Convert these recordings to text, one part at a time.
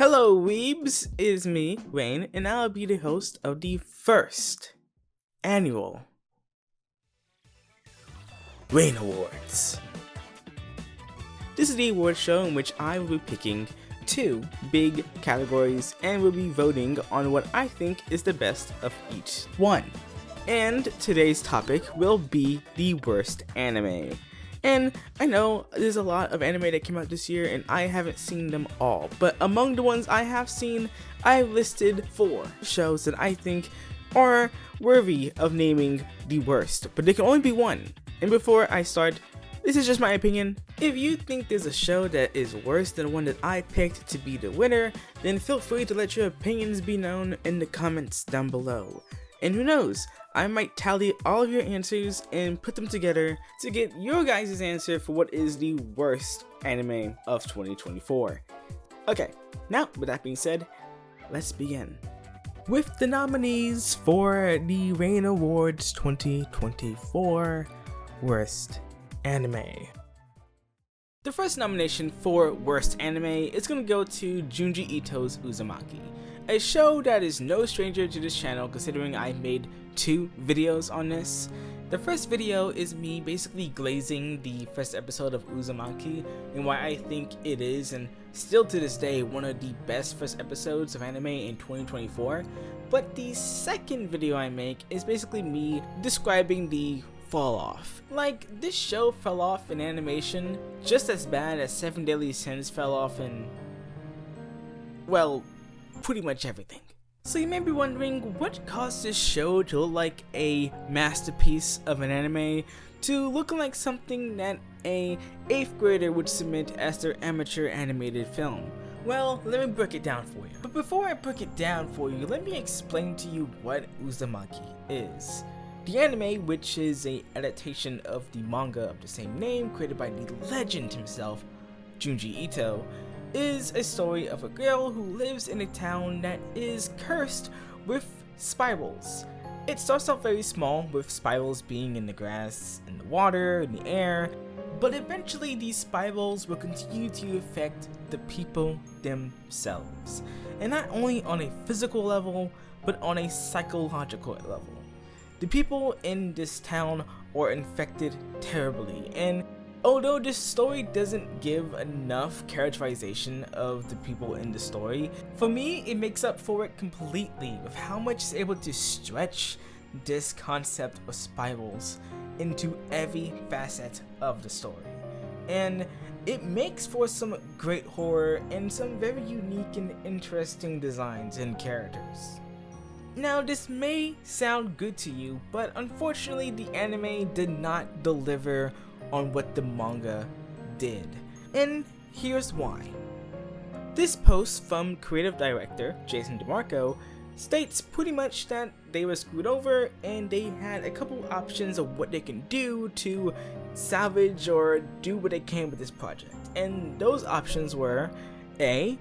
Hello weebs, it is me, Wayne, and I'll be the host of the first annual Wayne Awards. This is the award show in which I will be picking two big categories and will be voting on what I think is the best of each one. And today's topic will be the worst anime. And I know there's a lot of anime that came out this year and I haven't seen them all, but among the ones I have seen, I've listed 4 shows that I think are worthy of naming the worst, but there can only be one. And before I start, this is just my opinion. If you think there's a show that is worse than one that I picked to be the winner, then feel free to let your opinions be known in the comments down below. And who knows, I might tally all of your answers and put them together to get your guys' answer for what is the worst anime of 2024. Okay, now with that being said, let's begin. With the nominees for the Rain Awards 2024 Worst Anime. The first nomination for Worst Anime is going to go to Junji Ito's Uzumaki, a show that is no stranger to this channel considering I made 2 videos on this. The first video is me basically glazing the first episode of Uzumaki and why I think it is, and still to this day, one of the best first episodes of anime in 2024. But the second video I make is basically me describing the fall off. Like, this show fell off in animation just as bad as 7 Deadly Sins fell off in, well, pretty much everything. So you may be wondering what caused this show to look like a masterpiece of an anime to looking like something that a 8th grader would submit as their amateur animated film. Well, let me break it down for you. But before I break it down for you, let me explain to you what Uzumaki is. The anime, which is an adaptation of the manga of the same name created by the legend himself, Junji Ito, is a story of a girl who lives in a town that is cursed with spirals. It starts off very small, with spirals being in the grass, in the water, in the air, but eventually these spirals will continue to affect the people themselves, and not only on a physical level, but on a psychological level. The people in this town are infected terribly, and although this story doesn't give enough characterization of the people in the story, for me it makes up for it completely with how much it's able to stretch this concept of spirals into every facet of the story. And it makes for some great horror and some very unique and interesting designs and characters. Now, this may sound good to you, but unfortunately the anime did not deliver on what the manga did. And here's why. This post from creative director Jason DeMarco states pretty much that they were screwed over and they had a couple options of what they can do to salvage or do what they can with this project. And those options were A,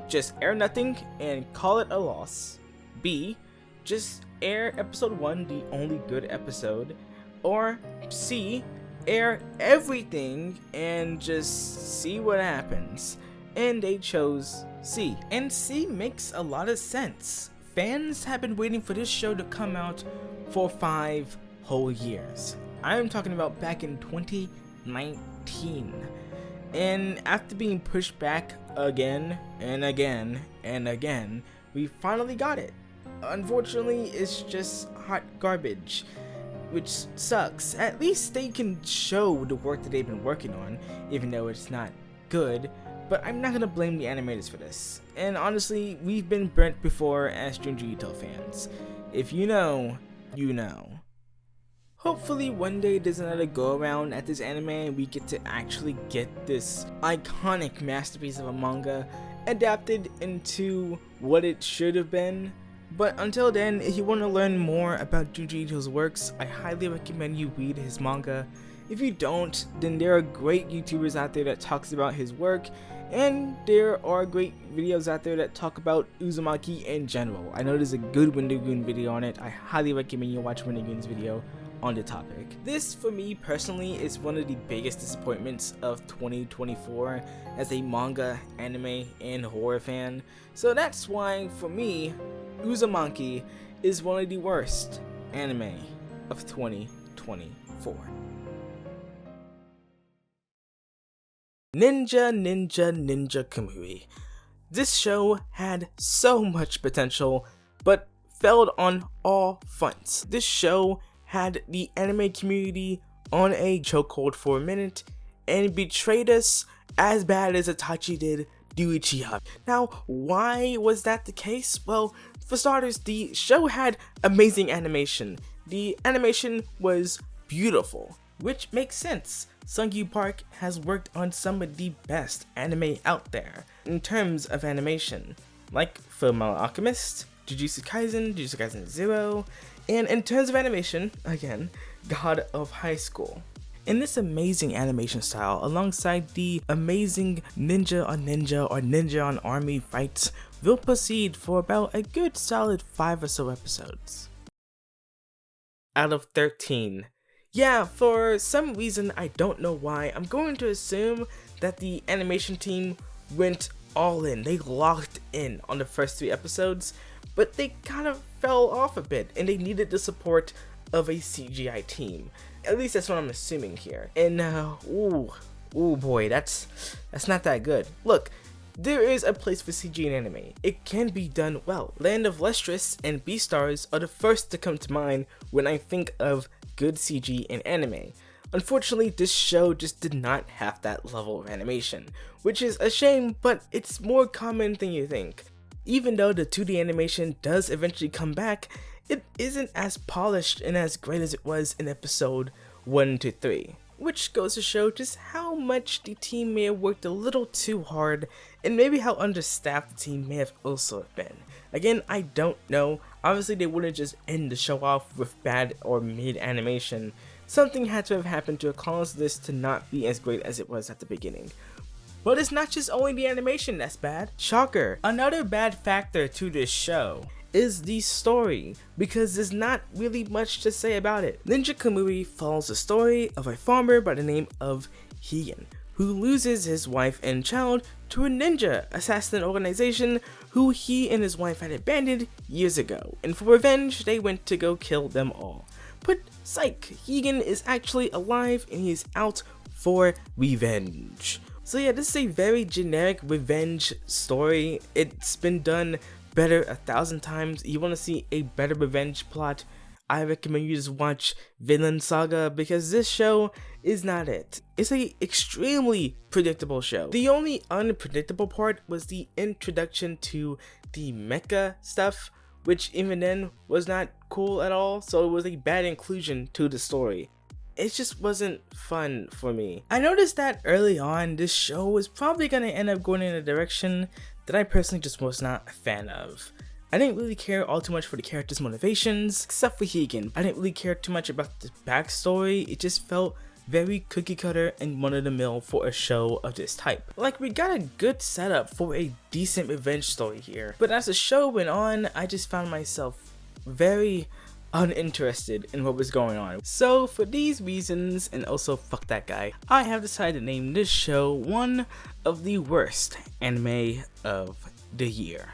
just air nothing and call it a loss. B, just air episode 1, the only good episode. Or C, air everything and just see what happens. And they chose C. And C makes a lot of sense. Fans have been waiting for this show to come out for 5 whole years. I'm talking about back in 2019. And after being pushed back again and again and again, we finally got it. Unfortunately, it's just hot garbage, which sucks. At least they can show the work that they've been working on, even though it's not good. But I'm not gonna blame the animators for this. And honestly, we've been burnt before as Junji Ito fans. If you know, you know. Hopefully one day there's another go around at this anime and we get to actually get this iconic masterpiece of a manga adapted into what it should have been. But until then, if you want to learn more about Junji Ito's works, I highly recommend you read his manga. If you don't, then there are great YouTubers out there that talks about his work, and there are great videos out there that talk about Uzumaki in general. I know there's a good Wendigoon video on it. I highly recommend you watch Wendigoon's video on the topic. This, for me personally, is one of the biggest disappointments of 2024 as a manga, anime, and horror fan. So that's why, for me, Uzumaki is one of the worst anime of 2024. Ninja Kamui. This show had so much potential, but failed on all fronts. This show had the anime community on a chokehold for a minute and betrayed us as bad as Itachi did Uchiha. Now, why was that the case? Well, for starters, the show had amazing animation. The animation was beautiful, which makes sense. Sungyu Park has worked on some of the best anime out there in terms of animation, like Fullmetal Alchemist, Jujutsu Kaisen 0, and in terms of animation, again, God of High School. In this amazing animation style, alongside the amazing ninja on army fights, will proceed for about a good solid 5 or so episodes. Out of 13. Yeah, for some reason I don't know why, I'm going to assume that the animation team went all in. They locked in on the first 3 episodes, but they kind of fell off a bit and they needed the support of a CGI team. At least that's what I'm assuming here. And ooh boy, that's not that good. Look, there is a place for CG in anime. It can be done well. Land of Lustrous and Beastars are the first to come to mind when I think of good CG in anime. Unfortunately, this show just did not have that level of animation, which is a shame, but it's more common than you think. Even though the 2D animation does eventually come back, it isn't as polished and as great as it was in episode 1 to 3. Which goes to show just how much the team may have worked a little too hard, and maybe how understaffed the team may have also been. Again, I don't know. Obviously they wouldn't just end the show off with bad or mid animation. Something had to have happened to cause this to not be as great as it was at the beginning. But it's not just only the animation that's bad. Shocker! Another bad factor to this show is the story, because there's not really much to say about it. Ninja Kamui follows the story of a farmer by the name of Higan, who loses his wife and child to a ninja assassin organization who he and his wife had abandoned years ago, and for revenge they went to go kill them all. But psych, Higan is actually alive and he's out for revenge. So yeah, this is a very generic revenge story. It's been done better 1,000 times. You want to see a better revenge plot, I recommend you just watch Vinland Saga, because this show is not it. It's a extremely predictable show. The only unpredictable part was the introduction to the mecha stuff, which even then was not cool at all, so it was a bad inclusion to the story. It just wasn't fun for me. I noticed that early on, this show was probably going to end up going in a direction that I personally just was not a fan of. I didn't really care all too much for the characters' motivations, except for Higan. I didn't really care too much about the backstory. It just felt very cookie cutter and run of the mill for a show of this type. Like, we got a good setup for a decent revenge story here, but as the show went on, I just found myself very uninterested in what was going on. So for these reasons, and also fuck that guy, I have decided to name this show one of the worst anime of the year.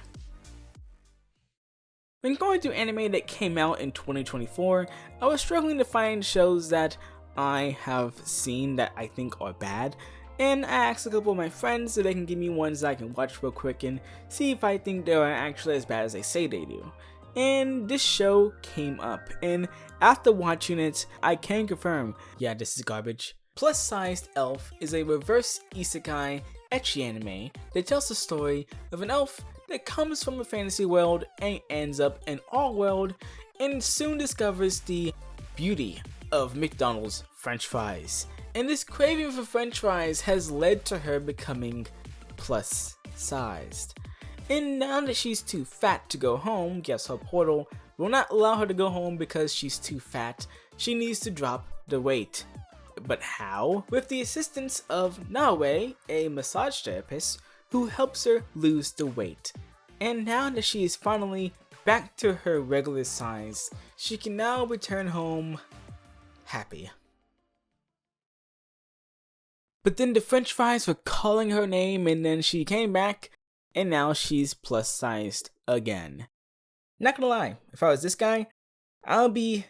When going through anime that came out in 2024, I was struggling to find shows that I have seen that I think are bad, and I asked a couple of my friends so they can give me ones that I can watch real quick and see if I think they are actually as bad as they say they do. And this show came up, and after watching it, I can confirm, yeah, this is garbage. Plus Sized Elf is a reverse isekai ecchi anime that tells the story of an elf that comes from a fantasy world and ends up in our world, and soon discovers the beauty of McDonald's French fries. And this craving for French fries has led to her becoming plus sized. And now that she's too fat to go home, guess her portal will not allow her to go home because she's too fat. She needs to drop the weight. But how? With the assistance of Naoe, a massage therapist, who helps her lose the weight. And now that she is finally back to her regular size, she can now return home happy. But then the french fries were calling her name, and then she came back, and now she's plus sized again. Not gonna lie, if I was this guy, I'll be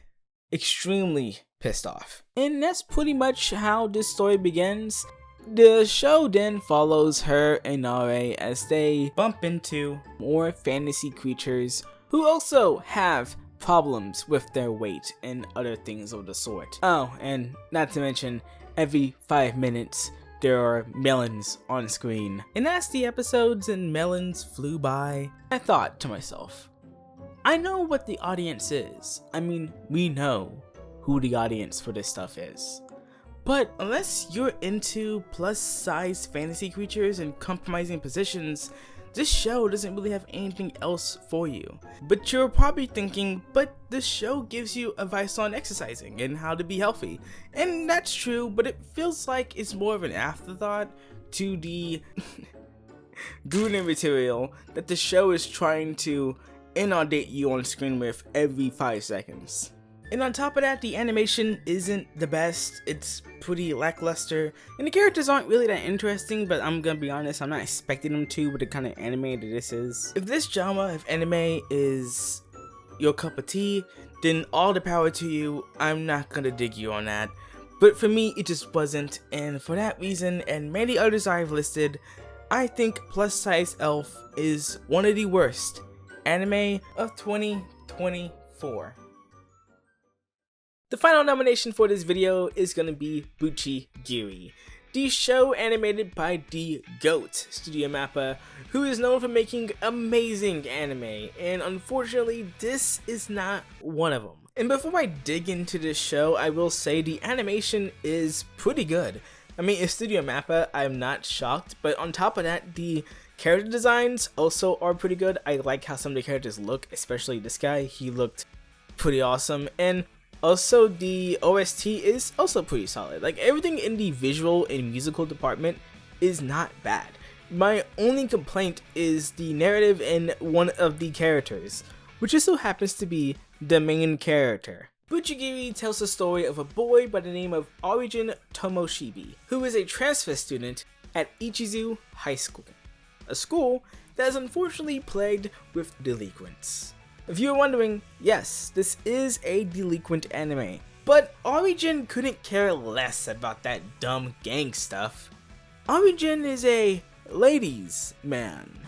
extremely pissed off. And that's pretty much how this story begins. The show then follows her and Nare as they bump into more fantasy creatures who also have problems with their weight and other things of the sort. Oh, and not to mention, every 5 minutes there are melons on screen. And as the episodes and melons flew by, I thought to myself, I know what the audience is. I mean, we know who the audience for this stuff is. But unless you're into plus size fantasy creatures and compromising positions, this show doesn't really have anything else for you. But you're probably thinking, but this show gives you advice on exercising and how to be healthy. And that's true, but it feels like it's more of an afterthought to the Gooner material that the show is trying to inundate you on screen with every 5 seconds. And on top of that, the animation isn't the best. It's pretty lackluster, and the characters aren't really that interesting, but I'm gonna be honest, I'm not expecting them to with the kind of anime that this is. If this genre of anime is your cup of tea, then all the power to you. I'm not gonna dig you on that. But for me, it just wasn't, and for that reason, and many others I've listed, I think Plus Size Elf is one of the worst anime of 2024. The final nomination for this video is gonna be Bucchigiri, the show animated by the GOAT, Studio Mappa, who is known for making amazing anime, and unfortunately this is not one of them. And before I dig into this show, I will say the animation is pretty good. I mean, it's Studio Mappa, I'm not shocked, but on top of that, the character designs also are pretty good. I like how some of the characters look, especially this guy, he looked pretty awesome, and also, the OST is also pretty solid. Like, everything in the visual and musical department is not bad. My only complaint is the narrative and one of the characters, which just so happens to be the main character. Bucchigiri tells the story of a boy by the name of Origin Tomoshibi, who is a transfer student at Ichizu High School, a school that is unfortunately plagued with delinquents. If you were wondering, yes, this is a delinquent anime, but Origin couldn't care less about that dumb gang stuff. Origin is a ladies' man.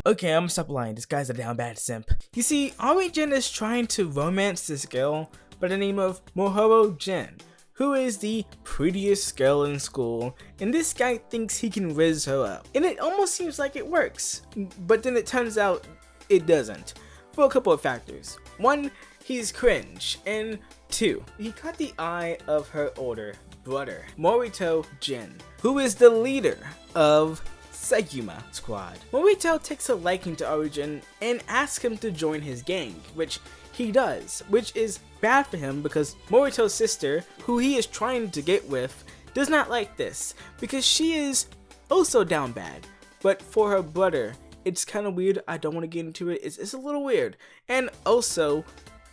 Okay, I'm gonna stop lying, this guy's a down bad simp. You see, Origin is trying to romance this girl by the name of Mohoro Jin, who is the prettiest girl in school, and this guy thinks he can riz her up. And it almost seems like it works, but then it turns out it doesn't, for a couple of factors. 1, he's cringe, and 2, he caught the eye of her older brother, Morito Jin, who is the leader of Seguma Squad. Morito takes a liking to Origin and asks him to join his gang, which he does, which is bad for him because Morito's sister, who he is trying to get with, does not like this, because she is also down bad, but for her brother, it's kind of weird. I don't want to get into it. It's a little weird. And also,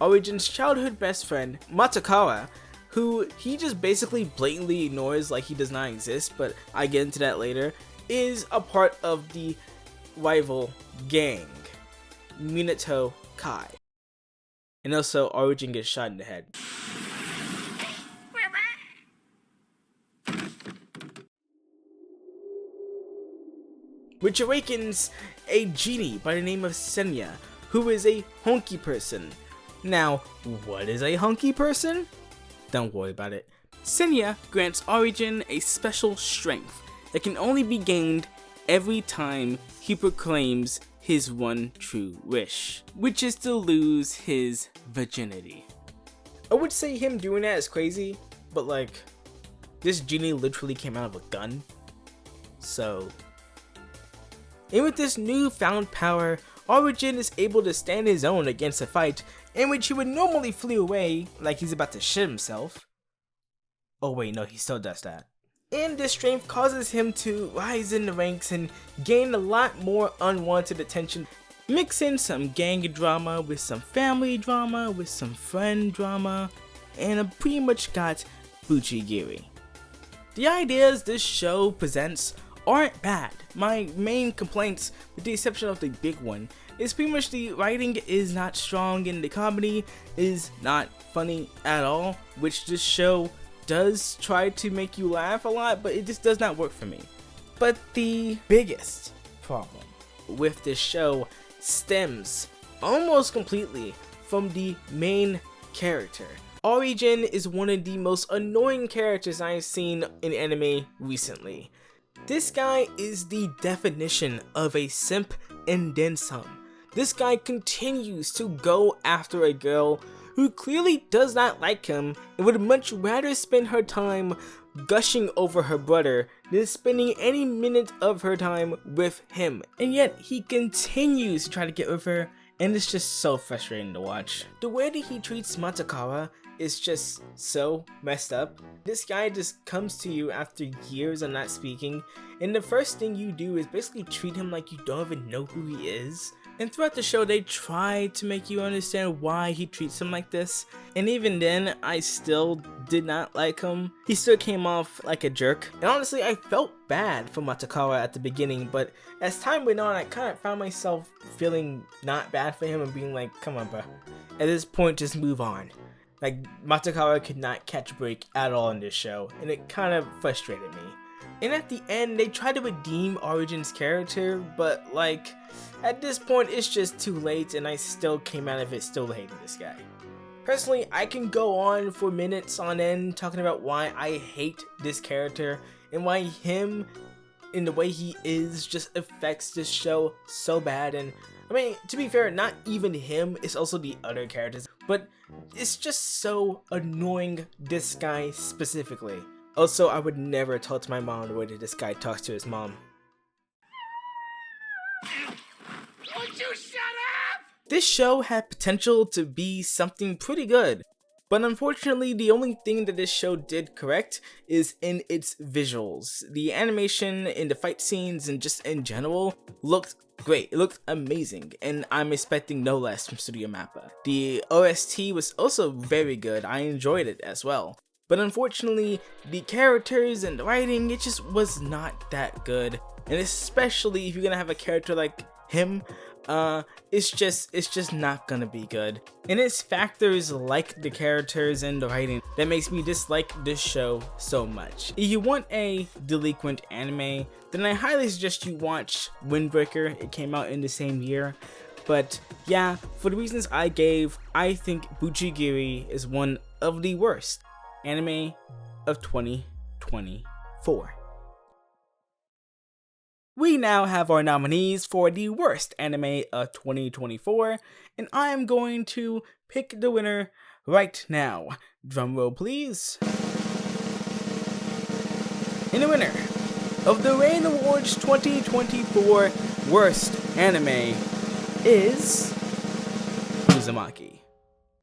Origin's childhood best friend, Matakawa, who he just basically blatantly ignores like he does not exist, but I get into that later, is a part of the rival gang, Minato Kai. And also, Origin gets shot in the head. Which awakens a genie by the name of Senya, who is a hunky person. Now, what is a hunky person? Don't worry about it. Senya grants Origin a special strength that can only be gained every time he proclaims his one true wish, which is to lose his virginity. I would say him doing that is crazy, but like, this genie literally came out of a gun, so... And with this newfound power, Origin is able to stand his own against a fight in which he would normally flee away like he's about to shit himself. Oh wait, no, he still does that. And this strength causes him to rise in the ranks and gain a lot more unwanted attention. Mix in some gang drama with some family drama with some friend drama, and I pretty much got Bucchigiri. The ideas this show presents aren't bad. My main complaints, with the exception of the big one, is pretty much the writing is not strong and the comedy is not funny at all, which this show does try to make you laugh a lot, but it just does not work for me. But the biggest problem with this show stems almost completely from the main character. Origin is one of the most annoying characters I've seen in anime recently. This guy is the definition of a simp and then some. This guy continues to go after a girl who clearly does not like him and would much rather spend her time gushing over her brother than spending any minute of her time with him. And yet he continues to try to get with her, and it's just so frustrating to watch. The way that he treats Matsukawa is just so messed up. This guy just comes to you after years of not speaking, and the first thing you do is basically treat him like you don't even know who he is. And throughout the show, they try to make you understand why he treats him like this, and even then, I still did not like him. He still came off like a jerk, and honestly, I felt bad for Matsukawa at the beginning, but as time went on, I kind of found myself feeling not bad for him and being like, come on bro, at this point, just move on. Like, Matsukawa could not catch a break at all in this show, and it kind of frustrated me. And at the end, they try to redeem Origin's character, but like, at this point, it's just too late, and I still came out of it still hating this guy. Personally, I can go on for minutes on end talking about why I hate this character, and why him, in the way he is, just affects this show so bad. And I mean, to be fair, not even him, it's also the other characters, but it's just so annoying, this guy specifically. Also, I would never talk to my mom the way that this guy talks to his mom. Would you shut up? This show had potential to be something pretty good, but unfortunately the only thing that this show did correct is in its visuals. The animation in the fight scenes and just in general looked great. It looked amazing, and I'm expecting no less from Studio Mappa. The OST was also very good. I enjoyed it as well. But unfortunately, the characters and the writing, it just was not that good. And especially if you're gonna have a character like him, it's just not gonna be good. And it's factors like the characters and the writing that makes me dislike this show so much. If you want a delinquent anime, then I highly suggest you watch Windbreaker. It came out in the same year. But yeah, for the reasons I gave, I think Bucchigiri is one of the worst anime of 2024. We now have our nominees for the worst anime of 2024, and I am going to pick the winner right now. Drumroll please. And the winner of the Rain Awards 2024 worst anime is Uzumaki.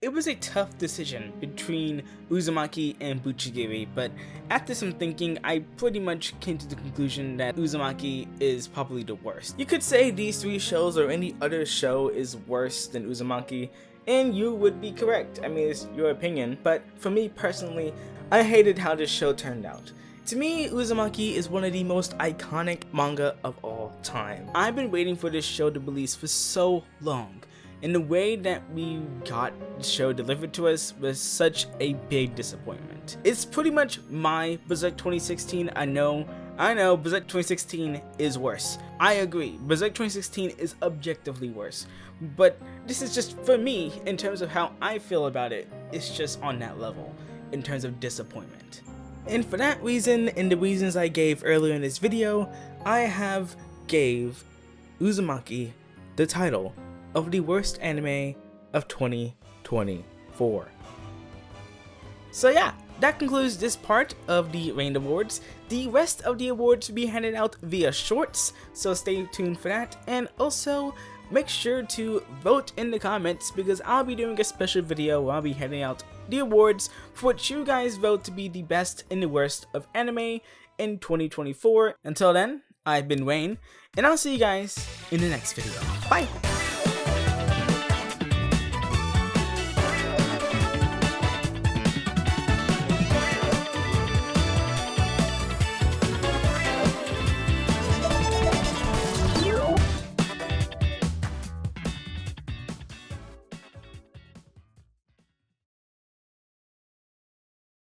It was a tough decision between Uzumaki and Bucchigiri, but after some thinking, I pretty much came to the conclusion that Uzumaki is probably the worst. You could say these three shows or any other show is worse than Uzumaki, and you would be correct. I mean, it's your opinion, but for me personally, I hated how this show turned out. To me, Uzumaki is one of the most iconic manga of all time. I've been waiting for this show to release for so long, and the way that we got the show delivered to us was such a big disappointment. It's pretty much my Berserk 2016. I know, Berserk 2016 is worse. I agree, Berserk 2016 is objectively worse. But this is just, for me, in terms of how I feel about it, it's just on that level, in terms of disappointment. And for that reason, and the reasons I gave earlier in this video, I have gave Uzumaki the title of the worst anime of 2024. So yeah, that concludes this part of the Rain Awards. The rest of the awards will be handed out via shorts, so stay tuned for that. And also, make sure to vote in the comments, because I'll be doing a special video where I'll be handing out the awards for what you guys vote to be the best and the worst of anime in 2024. Until then, I've been Wayne, and I'll see you guys in the next video. Bye!